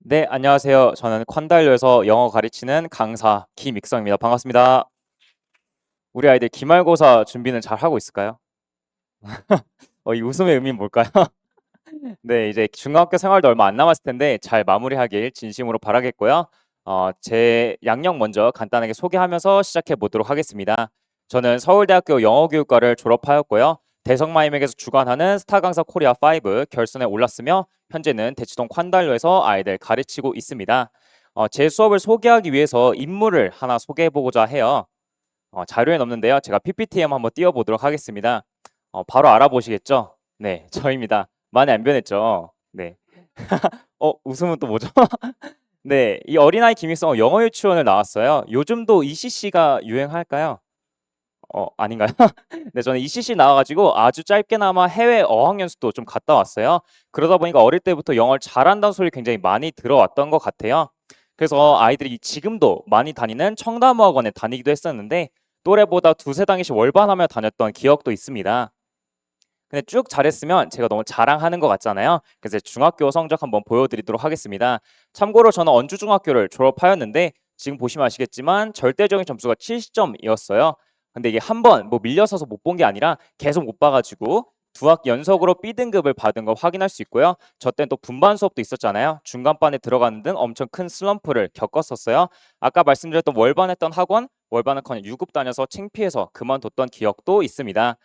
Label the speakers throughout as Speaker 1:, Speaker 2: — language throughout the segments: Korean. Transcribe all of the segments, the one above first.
Speaker 1: 네, 안녕하세요. 저는 콴달료에서 영어 가르치는 강사 김익성입니다. 반갑습니다. 우리 아이들 기말고사 준비는 잘 하고 있을까요? 이 웃음의 의미는 뭘까요? 네, 이제 중학교 생활도 얼마 안 남았을 텐데 잘 마무리하길 진심으로 바라겠고요. 제 양력 먼저 간단하게 소개하면서 시작해 보도록 하겠습니다. 저는 서울대학교 영어교육과를 졸업하였고요. 대성마이맥에서 주관하는 스타 강사 코리아 5 결선에 올랐으며 현재는 대치동 콴달료에서 아이들 가르치고 있습니다. 제 수업을 소개하기 위해서 인물을 하나 소개해 보고자 해요. 자료에 없는데요. 제가 PPT에 한번 띄워보도록 하겠습니다. 바로 알아보시겠죠? 네, 저입니다. 많이 안 변했죠? 네. 웃음은 또 뭐죠? 네, 이 어린아이 김익성 영어 유치원을 나왔어요. 요즘도 ECC가 유행할까요? 아닌가요? 네, 저는 ECC 나와가지고 아주 짧게나마 해외 어학연수도 좀 갔다 왔어요. 그러다 보니까 어릴 때부터 영어를 잘한다는 소리 굉장히 많이 들어왔던 것 같아요. 그래서 아이들이 지금도 많이 다니는 청담어학원에 다니기도 했었는데 또래보다 두세 단계씩 월반하며 다녔던 기억도 있습니다. 근데 쭉 잘했으면 제가 너무 자랑하는 것 같잖아요. 그래서 중학교 성적 한번 보여드리도록 하겠습니다. 참고로 저는 언주중학교를 졸업하였는데 지금 보시면 아시겠지만 절대적인 점수가 70점이었어요. 근데 이게 한 번 뭐 밀려서서 못 본 게 아니라 계속 못 봐가지고 두 학 연속으로 B등급을 받은 거 확인할 수 있고요. 저 때는 또 분반 수업도 있었잖아요. 중간반에 들어가는 등 엄청 큰 슬럼프를 겪었었어요. 아까 말씀드렸던 월반했던 학원, 월반은커녕 6급 다녀서 창피해서 그만뒀던 기억도 있습니다.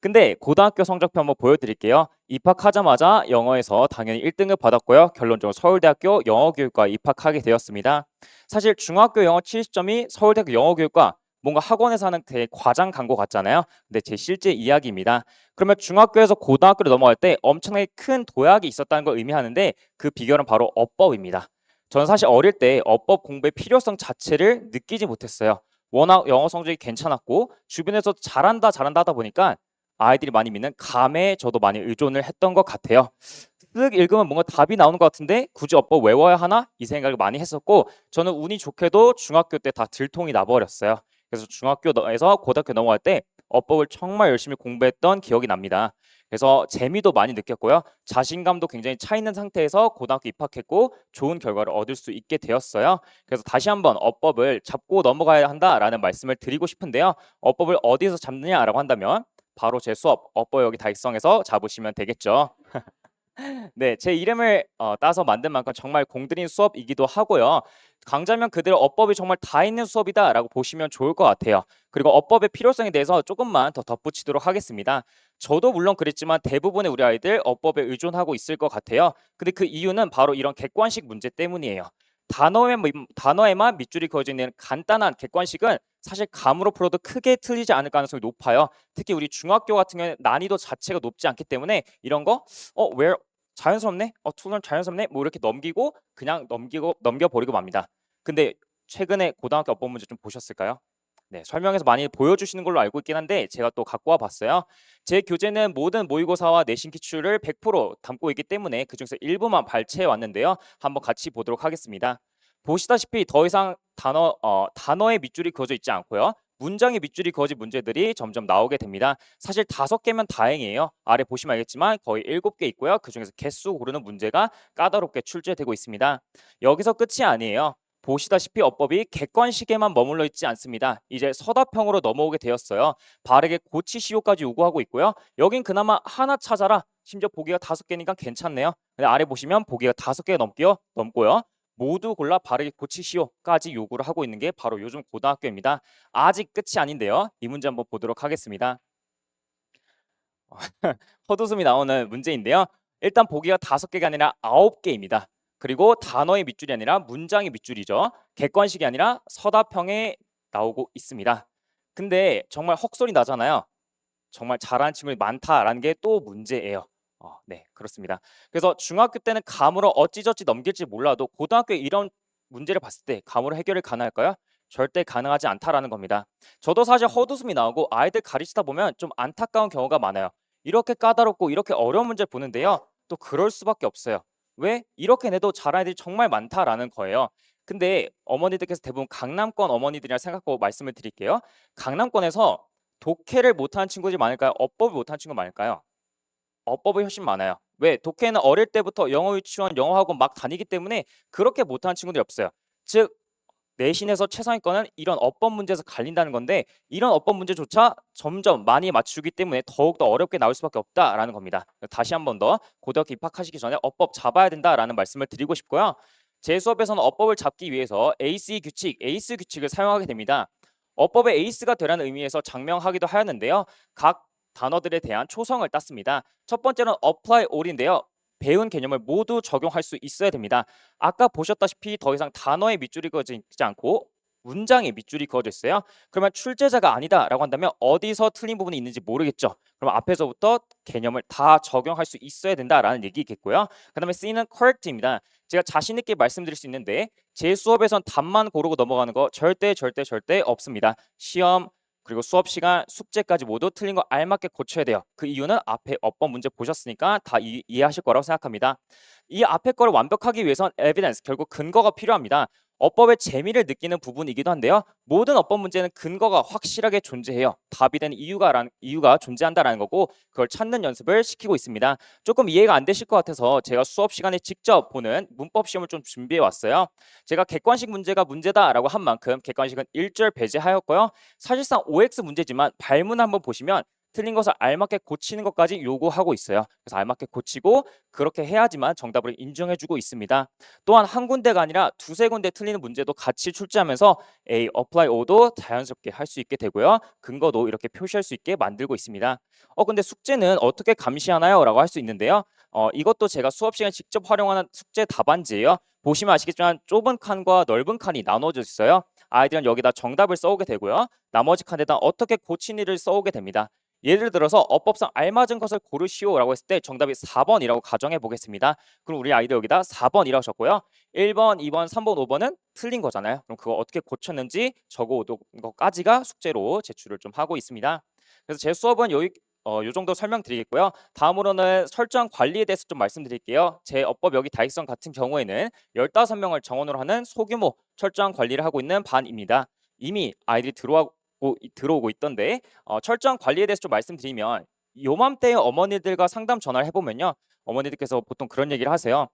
Speaker 1: 근데 고등학교 성적표 한번 보여드릴게요. 입학하자마자 영어에서 당연히 1등을 받았고요. 결론적으로 서울대학교 영어교육과 입학하게 되었습니다. 사실 중학교 영어 70점이 서울대학교 영어교육과 뭔가 학원에서 하는 되게 과장 광고 같잖아요. 근데 제 실제 이야기입니다. 그러면 중학교에서 고등학교로 넘어갈 때 엄청나게 큰 도약이 있었다는 걸 의미하는데 그 비결은 바로 어법입니다. 저는 사실 어릴 때 어법 공부의 필요성 자체를 느끼지 못했어요. 워낙 영어 성적이 괜찮았고 주변에서 잘한다 하다 보니까 아이들이 많이 믿는 감에 저도 많이 의존을 했던 것 같아요. 쓱 읽으면 뭔가 답이 나오는 것 같은데 굳이 어법 외워야 하나? 이 생각을 많이 했었고 저는 운이 좋게도 중학교 때 다 들통이 나버렸어요. 그래서 중학교에서 고등학교 넘어갈 때 어법을 정말 열심히 공부했던 기억이 납니다. 그래서 재미도 많이 느꼈고요. 자신감도 굉장히 차 있는 상태에서 고등학교 입학했고 좋은 결과를 얻을 수 있게 되었어요. 그래서 다시 한번 어법을 잡고 넘어가야 한다라는 말씀을 드리고 싶은데요. 어법을 어디서 잡느냐라고 한다면 바로 제 수업 업보 여기 다익성에서 잡으시면 되겠죠. 네, 제 이름을 따서 만든 만큼 정말 공들인 수업이기도 하고요. 강좌면 그대로 어법이 정말 다 있는 수업이다라고 보시면 좋을 것 같아요. 그리고 어법의 필요성에 대해서 조금만 더 덧붙이도록 하겠습니다. 저도 물론 그랬지만 대부분의 우리 아이들 어법에 의존하고 있을 것 같아요. 근데 그 이유는 바로 이런 객관식 문제 때문이에요. 단어에만 밑줄이 그어져 있는 간단한 객관식은 사실 감으로 풀어도 크게 틀리지 않을 가능성이 높아요. 특히 우리 중학교 같은 경우는 난이도 자체가 높지 않기 때문에 이런 거 왜 자연스럽네? 투는 자연스럽네? 뭐 이렇게 넘기고 그냥 넘겨버리고 맙니다. 근데 최근에 고등학교 어법 문제 좀 보셨을까요? 네, 설명해서 많이 보여주시는 걸로 알고 있긴 한데 제가 또 갖고 와 봤어요. 제 교재는 모든 모의고사와 내신 기출을 100% 담고 있기 때문에 그중에서 일부만 발췌해 왔는데요. 한번 같이 보도록 하겠습니다. 보시다시피 더 이상 단어의 밑줄이 그어져 있지 않고요. 문장의 밑줄이 그어진 문제들이 점점 나오게 됩니다. 사실 5개면 다행이에요. 아래 보시면 알겠지만 거의 7개 있고요. 그중에서 개수 고르는 문제가 까다롭게 출제되고 있습니다. 여기서 끝이 아니에요. 보시다시피 어법이 객관식에만 머물러 있지 않습니다. 이제 서답형으로 넘어오게 되었어요. 바르게 고치시오까지 요구하고 있고요. 여긴 그나마 하나 찾아라. 심지어 보기가 5개니까 괜찮네요. 근데 아래 보시면 보기가 5개 넘고요. 모두 골라 바르게 고치시오까지 요구를 하고 있는 게 바로 요즘 고등학교입니다. 아직 끝이 아닌데요. 이 문제 한번 보도록 하겠습니다. 헛웃음이 나오는 문제인데요. 일단 보기가 5개가 아니라 9개입니다. 그리고 단어의 밑줄이 아니라 문장의 밑줄이죠. 객관식이 아니라 서답형에 나오고 있습니다. 근데 정말 헉소리 나잖아요. 정말 잘하는 친구들이 많다라는 게 또 문제예요. 네, 그렇습니다. 그래서 중학교 때는 감으로 어찌저찌 넘길지 몰라도 고등학교에 이런 문제를 봤을 때 감으로 해결이 가능할까요? 절대 가능하지 않다라는 겁니다. 저도 사실 헛웃음이 나오고 아이들 가르치다 보면 좀 안타까운 경우가 많아요. 이렇게 까다롭고 이렇게 어려운 문제를 보는데요. 또 그럴 수밖에 없어요. 왜? 이렇게 내도 잘하는 애들이 정말 많다라는 거예요. 근데 어머니들께서 대부분 강남권 어머니들이라 생각하고 말씀을 드릴게요. 강남권에서 독해를 못하는 친구들이 많을까요? 어법을 못하는 친구가 많을까요? 어법이 훨씬 많아요. 왜? 독해는 어릴 때부터 영어 유치원, 영어 학원 막 다니기 때문에 그렇게 못하는 친구들이 없어요. 즉 내신에서 최상위권은 이런 어법 문제에서 갈린다는 건데 이런 어법 문제조차 점점 많이 맞추기 때문에 더욱더 어렵게 나올 수밖에 없다라는 겁니다. 다시 한 번 더 고등학교 입학하시기 전에 어법 잡아야 된다라는 말씀을 드리고 싶고요. 제 수업에서는 어법을 잡기 위해서 ACE 규칙, 에이스 규칙을 사용하게 됩니다. 어법의 에이스가 되라는 의미에서 장명하기도 하였는데요. 각 단어들에 대한 초성을 땄습니다. 첫 번째는 apply all인데요. 배운 개념을 모두 적용할 수 있어야 됩니다. 아까 보셨다시피 더 이상 단어에 밑줄이 그어져 있지 않고 문장에 밑줄이 그어져 있어요. 그러면 출제자가 아니다라고 한다면 어디서 틀린 부분이 있는지 모르겠죠. 그럼 앞에서부터 개념을 다 적용할 수 있어야 된다라는 얘기겠고요. 그다음에 C는 correct입니다. 제가 자신 있게 말씀드릴 수 있는데 제 수업에선 답만 고르고 넘어가는 거 절대 없습니다. 시험 그리고 수업 시간, 숙제까지 모두 틀린 거 알맞게 고쳐야 돼요. 그 이유는 앞에 어법 문제 보셨으니까 다 이해하실 거라고 생각합니다. 이 앞에 거를 완벽하기 위해선 evidence, 결국 근거가 필요합니다. 어법의 재미를 느끼는 부분이기도 한데요. 모든 어법 문제는 근거가 확실하게 존재해요. 답이 되는 이유가 존재한다라는 거고 그걸 찾는 연습을 시키고 있습니다. 조금 이해가 안 되실 것 같아서 제가 수업 시간에 직접 보는 문법 시험을 좀 준비해 왔어요. 제가 객관식 문제가 문제다라고 한 만큼 객관식은 1절 배제하였고요. 사실상 OX 문제지만 발문 한번 보시면 틀린 것을 알맞게 고치는 것까지 요구하고 있어요. 그래서 알맞게 고치고 그렇게 해야지만 정답을 인정해주고 있습니다. 또한 한 군데가 아니라 두세 군데 틀리는 문제도 같이 출제하면서 A, apply O도 자연스럽게 할 수 있게 되고요. 근거도 이렇게 표시할 수 있게 만들고 있습니다. 근데 숙제는 어떻게 감시하나요? 라고 할 수 있는데요. 이것도 제가 수업 시간 직접 활용하는 숙제 답안지예요. 보시면 아시겠지만 좁은 칸과 넓은 칸이 나눠져 있어요. 아이들은 여기다 정답을 써오게 되고요. 나머지 칸에다 어떻게 고치니를 써오게 됩니다. 예를 들어서 어법상 알맞은 것을 고르시오라고 했을 때 정답이 4번이라고 가정해 보겠습니다. 그럼 우리 아이들 여기다 4번이라고 하셨고요. 1번, 2번, 3번, 5번은 틀린 거잖아요. 그럼 그거 어떻게 고쳤는지 적어 오는 것까지가 숙제로 제출을 좀 하고 있습니다. 그래서 제 수업은 요 정도 설명드리겠고요. 다음으로는 설정 관리에 대해서 좀 말씀드릴게요. 제 어법 여기 다익성 같은 경우에는 15명을 정원으로 하는 소규모 철저한 관리를 하고 있는 반입니다. 이미 아이들이 들어오고 있던데 철저한 관리에 대해서 좀 말씀드리면 요맘때에 어머니들과 상담 전화를 해보면요. 어머니들께서 보통 그런 얘기를 하세요.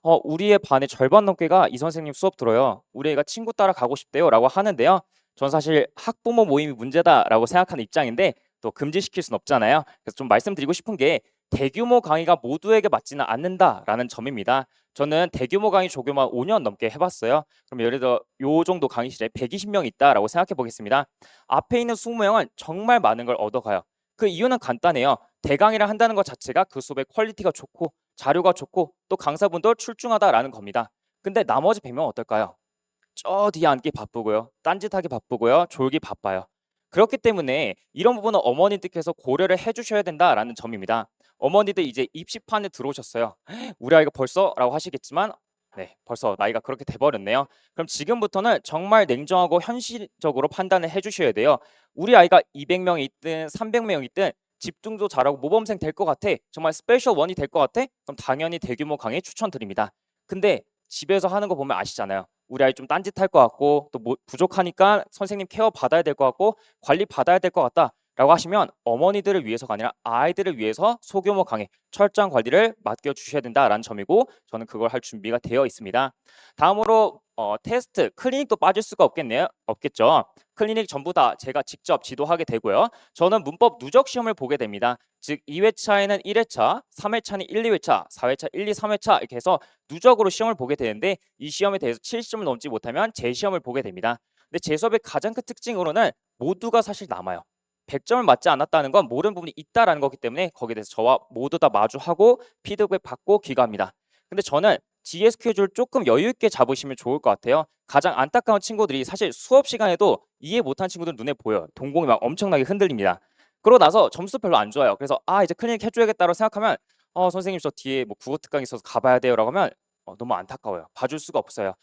Speaker 1: 우리의 반의 절반 넘게가 이 선생님 수업 들어요. 우리 애가 친구 따라 가고 싶대요 라고 하는데요. 전 사실 학부모 모임이 문제다라고 생각하는 입장인데 또 금지시킬 순 없잖아요. 그래서 좀 말씀드리고 싶은 게 대규모 강의가 모두에게 맞지는 않는다라는 점입니다. 저는 대규모 강의 조교만 5년 넘게 해봤어요. 그럼 예를 들어 요 정도 강의실에 120명 있다라고 생각해 보겠습니다. 앞에 있는 20명은 정말 많은 걸 얻어가요. 그 이유는 간단해요. 대강의를 한다는 것 자체가 그 수업의 퀄리티가 좋고 자료가 좋고 또 강사분도 출중하다라는 겁니다. 근데 나머지 100명은 어떨까요? 저 뒤에 앉기 바쁘고요. 딴짓하기 바쁘고요. 졸기 바빠요. 그렇기 때문에 이런 부분은 어머니들께서 고려를 해주셔야 된다라는 점입니다. 어머니들 이제 입시판에 들어오셨어요. 우리 아이가 벌써라고 하시겠지만 네, 벌써 나이가 그렇게 돼버렸네요. 그럼 지금부터는 정말 냉정하고 현실적으로 판단을 해주셔야 돼요. 우리 아이가 200명이 있든 300명이 있든 집중도 잘하고 모범생 될 것 같아. 정말 스페셜 원이 될 것 같아. 그럼 당연히 대규모 강의 추천드립니다. 근데 집에서 하는 거 보면 아시잖아요. 우리 아이 좀 딴짓할 것 같고 또 뭐 부족하니까 선생님 케어 받아야 될 것 같고 관리 받아야 될 것 같다라고 하시면 어머니들을 위해서가 아니라 아이들을 위해서 소규모 강의 철저한 관리를 맡겨주셔야 된다라는 점이고 저는 그걸 할 준비가 되어 있습니다. 다음으로 테스트, 클리닉도 빠질 수가 없겠죠. 클리닉 전부 다 제가 직접 지도하게 되고요. 저는 문법 누적 시험을 보게 됩니다. 즉 2회차에는 1회차, 3회차는 1, 2회차, 4회차 1, 2, 3회차 이렇게 해서 누적으로 시험을 보게 되는데 이 시험에 대해서 70점을 넘지 못하면 재시험을 보게 됩니다. 근데 제 수업의 가장 큰 특징으로는 모두가 사실 남아요. 100점을 맞지 않았다는 건 모르는 부분이 있다라는 거기 때문에 거기에 대해서 저와 모두 다 마주하고 피드백 받고 귀가합니다. 근데 저는 GS 퀴즈를 조금 여유 있게 잡으시면 좋을 것 같아요. 가장 안타까운 친구들이 사실 수업 시간에도 이해 못한 친구들 눈에 보여요. 동공이 막 엄청나게 흔들립니다. 그러고 나서 점수 별로 안 좋아요. 그래서 이제 클리닉 해줘야겠다고 생각하면 선생님 저 뒤에 뭐 국어 특강 있어서 가봐야 돼요라고 하면 너무 안타까워요. 봐줄 수가 없어요.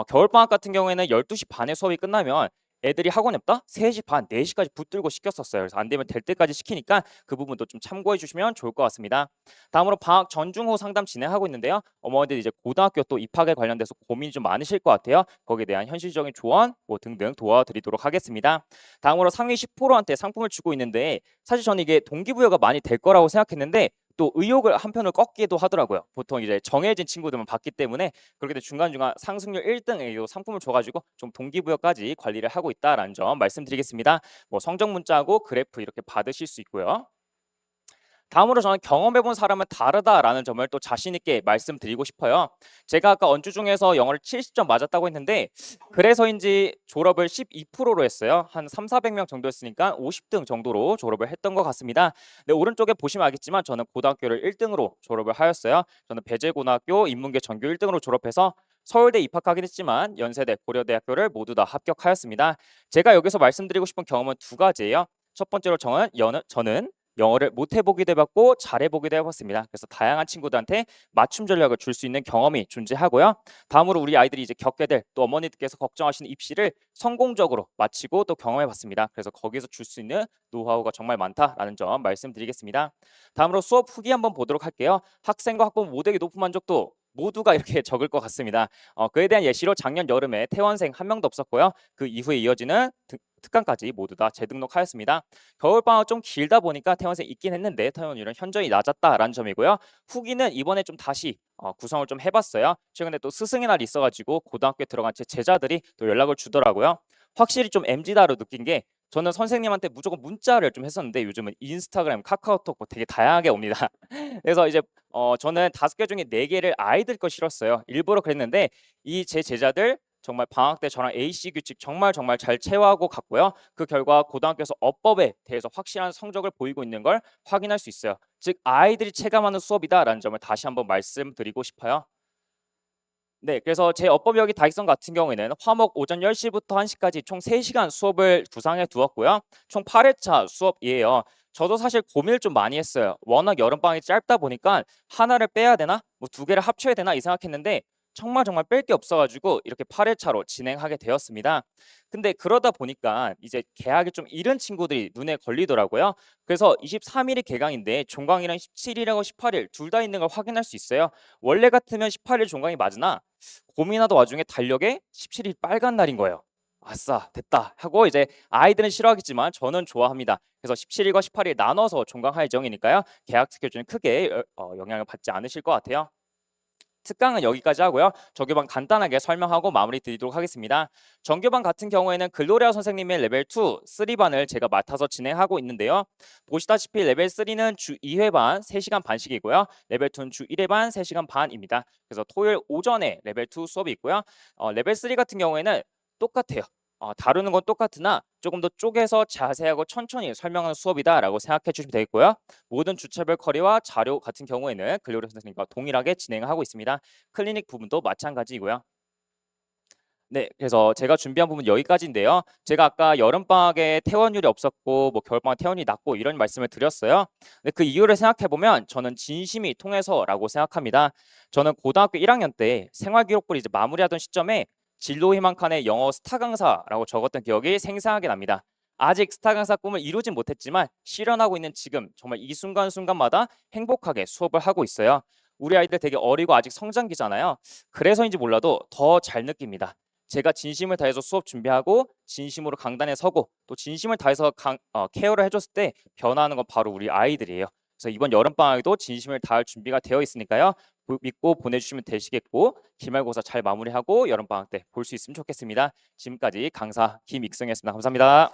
Speaker 1: 겨울방학 같은 경우에는 12시 반에 수업이 끝나면 애들이 학원에 없다? 3시 반, 4시까지 붙들고 시켰었어요. 그래서 안 되면 될 때까지 시키니까 그 부분도 좀 참고해 주시면 좋을 것 같습니다. 다음으로 방학 전중후 상담 진행하고 있는데요. 어머니들 이제 고등학교 또 입학에 관련돼서 고민이 좀 많으실 것 같아요. 거기에 대한 현실적인 조언 뭐 등등 도와드리도록 하겠습니다. 다음으로 상위 10%한테 상품을 주고 있는데 사실 저는 이게 동기부여가 많이 될 거라고 생각했는데 또 의욕을 한편으로 꺾기도 하더라고요. 보통 이제 정해진 친구들만 봤기 때문에 그렇게 돼 중간중간 상승률 1등에도 상품을 줘 가지고 좀 동기부여까지 관리를 하고 있다라는 점 말씀드리겠습니다. 뭐 성적 문자하고 그래프 이렇게 받으실 수 있고요. 다음으로 저는 경험해 본 사람은 다르다라는 점을 또 자신 있게 말씀드리고 싶어요. 제가 아까 언주 중에서 영어를 70점 맞았다고 했는데 그래서인지 졸업을 12%로 했어요. 한 3,400명 정도였으니까 50등 정도로 졸업을 했던 것 같습니다. 네, 오른쪽에 보시면 알겠지만 저는 고등학교를 1등으로 졸업을 하였어요. 저는 배재고등학교 인문계 전교 1등으로 졸업해서 서울대 입학하긴 했지만 연세대, 고려대학교를 모두 다 합격하였습니다. 제가 여기서 말씀드리고 싶은 경험은 두 가지예요. 첫 번째로 저는 영어를 못 해보기도 해봤고 잘 해보기도 해봤습니다. 그래서 다양한 친구들한테 맞춤 전략을 줄 수 있는 경험이 존재하고요. 다음으로 우리 아이들이 이제 겪게 될 또 어머니들께서 걱정하시는 입시를 성공적으로 마치고 또 경험해봤습니다. 그래서 거기서 줄 수 있는 노하우가 정말 많다라는 점 말씀드리겠습니다. 다음으로 수업 후기 한번 보도록 할게요. 학생과 학부모 모두에게 높은 만족도 모두가 이렇게 적을 것 같습니다. 그에 대한 예시로 작년 여름에 퇴원생 한 명도 없었고요. 그 이후에 이어지는 특강까지 모두 다 재등록하였습니다. 겨울방학 좀 길다 보니까 퇴원생 있긴 했는데 퇴원율은 현저히 낮았다라는 점이고요. 후기는 이번에 좀 다시 구성을 좀 해봤어요. 최근에 또 스승의 날이 있어가지고 고등학교에 들어간 제 제자들이 또 연락을 주더라고요. 확실히 좀 MZ다로 느낀 게 저는 선생님한테 무조건 문자를 좀 했었는데 요즘은 인스타그램, 카카오톡 뭐 되게 다양하게 옵니다. 그래서 이제 저는 5개 중에 4개를 아이들 거 실었어요. 일부러 그랬는데 이 제 제자들 정말 방학 때 저랑 AC 규칙 정말 잘 체화하고 갔고요. 그 결과 고등학교에서 어법에 대해서 확실한 성적을 보이고 있는 걸 확인할 수 있어요. 즉 아이들이 체감하는 수업이다라는 점을 다시 한번 말씀드리고 싶어요. 네, 그래서 제 어법여기 다익성 같은 경우에는 화목 오전 10시부터 1시까지 총 3시간 수업을 구상해 두었고요. 총 8회차 수업이에요. 저도 사실 고민을 좀 많이 했어요. 워낙 여름방학이 짧다 보니까 하나를 빼야 되나? 뭐 2개를 합쳐야 되나? 이 생각했는데 정말 뺄 게 없어가지고 이렇게 8회차로 진행하게 되었습니다. 근데 그러다 보니까 이제 개학이 좀 이른 친구들이 눈에 걸리더라고요. 그래서 23일이 개강인데 종강이랑 17일하고 18일 둘 다 있는 걸 확인할 수 있어요. 원래 같으면 18일 종강이 맞으나 고민하던 와중에 달력에 17일 빨간 날인 거예요. 아싸 됐다 하고 이제 아이들은 싫어하겠지만 저는 좋아합니다. 그래서 17일과 18일 나눠서 종강할 예정이니까요. 개학 스케줄은 크게 영향을 받지 않으실 것 같아요. 특강은 여기까지 하고요. 정규반 간단하게 설명하고 마무리 드리도록 하겠습니다. 정규반 같은 경우에는 글로리아 선생님의 레벨 2, 3반을 제가 맡아서 진행하고 있는데요. 보시다시피 레벨 3는 주 2회 반 3시간 반씩이고요. 레벨 2는 주 1회 반 3시간 반입니다. 그래서 토요일 오전에 레벨 2 수업이 있고요. 레벨 3 같은 경우에는 똑같아요. 다루는 건 똑같으나 조금 더 쪼개서 자세하고 천천히 설명하는 수업이다라고 생각해 주시면 되겠고요. 모든 주체별 커리와 자료 같은 경우에는 글로리 선생님과 동일하게 진행하고 있습니다. 클리닉 부분도 마찬가지이고요. 네, 그래서 제가 준비한 부분 여기까지인데요. 제가 아까 여름방학에 퇴원율이 없었고 뭐 겨울방학 퇴원이 낮고 이런 말씀을 드렸어요. 근데 그 이유를 생각해 보면 저는 진심이 통해서라고 생각합니다. 저는 고등학교 1학년 때 생활기록부를 이제 마무리하던 시점에 진로 희망 칸에 영어 스타 강사라고 적었던 기억이 생생하게 납니다. 아직 스타 강사 꿈을 이루진 못했지만 실현하고 있는 지금 정말 이 순간순간마다 행복하게 수업을 하고 있어요. 우리 아이들 되게 어리고 아직 성장기잖아요. 그래서인지 몰라도 더 잘 느낍니다. 제가 진심을 다해서 수업 준비하고 진심으로 강단에 서고 또 진심을 다해서 케어를 해줬을 때 변화하는 건 바로 우리 아이들이에요. 그래서 이번 여름방학에도 진심을 다할 준비가 되어 있으니까요. 믿고 보내주시면 되시겠고 기말고사 잘 마무리하고 여름방학 때 볼 수 있으면 좋겠습니다. 지금까지 강사 김익성이었습니다. 감사합니다.